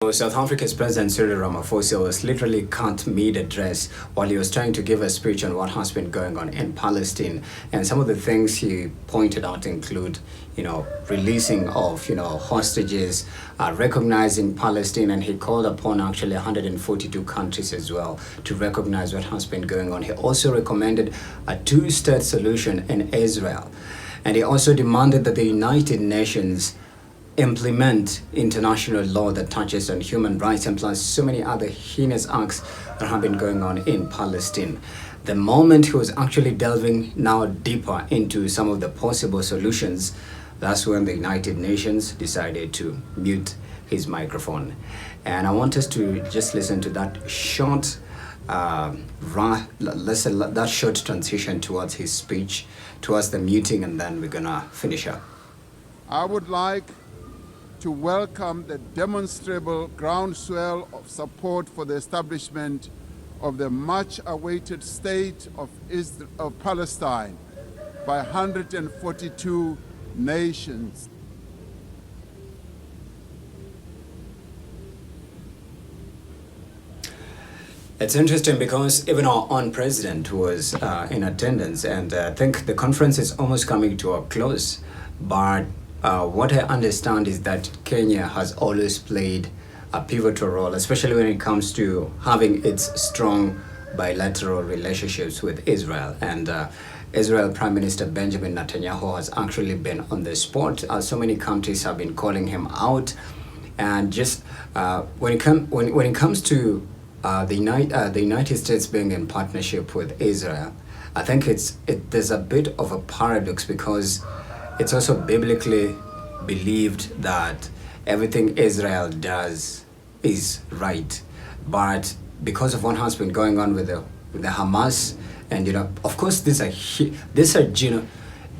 So South Africa's President Cyril Ramaphosa was literally cut mid-address while he was trying to give a speech on what has been going on in Palestine. And some of the things he pointed out include, releasing of, hostages, recognizing Palestine, and he called upon actually 142 countries as well to recognize what has been going on. He also recommended a two-state solution in Israel. And he also demanded that the United Nations implement international law that touches on human rights, and plus so many other heinous acts that have been going on in Palestine. The moment he was actually delving now deeper into some of the possible solutions, that's when the United Nations decided to mute his microphone. And I want us to just listen to that short that short transition towards his speech, towards the muting, and then we're gonna finish up. I would like to welcome the demonstrable groundswell of support for the establishment of the much-awaited state of Palestine by 142 nations. It's interesting because even our own president was in attendance, and I think the conference is almost coming to a close. But what I understand is that Kenya has always played a pivotal role, especially when it comes to having its strong bilateral relationships with Israel. And Israel Prime Minister Benjamin Netanyahu has actually been on the spot. So many countries have been calling him out. And just when it comes to the United States being in partnership with Israel, I think there's a bit of a paradox, because it's also biblically believed that everything Israel does is right. But because of what has been going on with the Hamas, and of course it's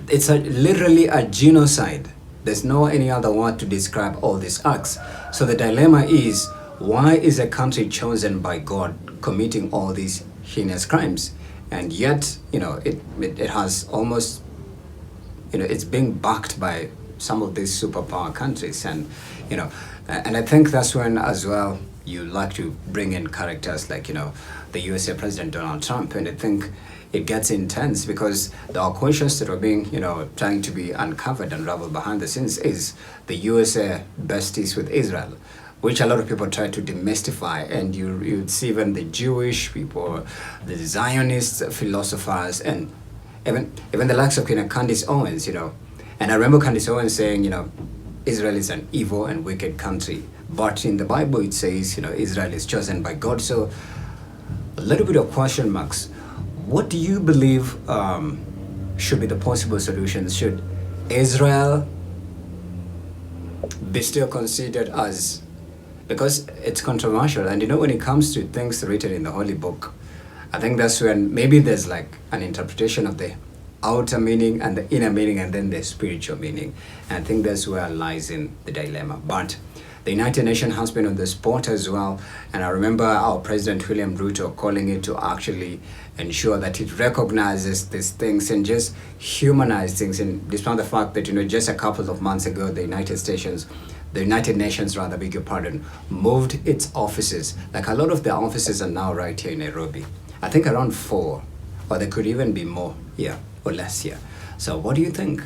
literally a genocide. There's no any other word to describe all these acts. So the dilemma is, why is a country chosen by God committing all these heinous crimes? And yet, it has almost, it's being backed by some of these superpower countries. And, and I think that's when as well you like to bring in characters like, the USA President Donald Trump. And I think it gets intense, because there are questions that are being, trying to be uncovered and unraveled behind the scenes. Is the USA besties with Israel, which a lot of people try to demystify, and you'd see even the Jewish people, the Zionist philosophers, and even the likes of Candace Owens, And I remember Candace Owens saying, Israel is an evil and wicked country. But in the Bible it says, Israel is chosen by God. So a little bit of question marks. What do you believe should be the possible solutions? Should Israel be still considered as, because it's controversial, and when it comes to things written in the Holy Book, I think that's when maybe there's like an interpretation of the outer meaning and the inner meaning, and then the spiritual meaning. And I think that's where lies in the dilemma. But the United Nations has been on the spot as well, and I remember our President William Ruto calling it to actually ensure that it recognizes these things and just humanize things. And despite the fact that just a couple of months ago the United Nations, moved its offices. Like a lot of their offices are now right here in Nairobi. I think around 4, or there could even be more here or less here. So what do you think?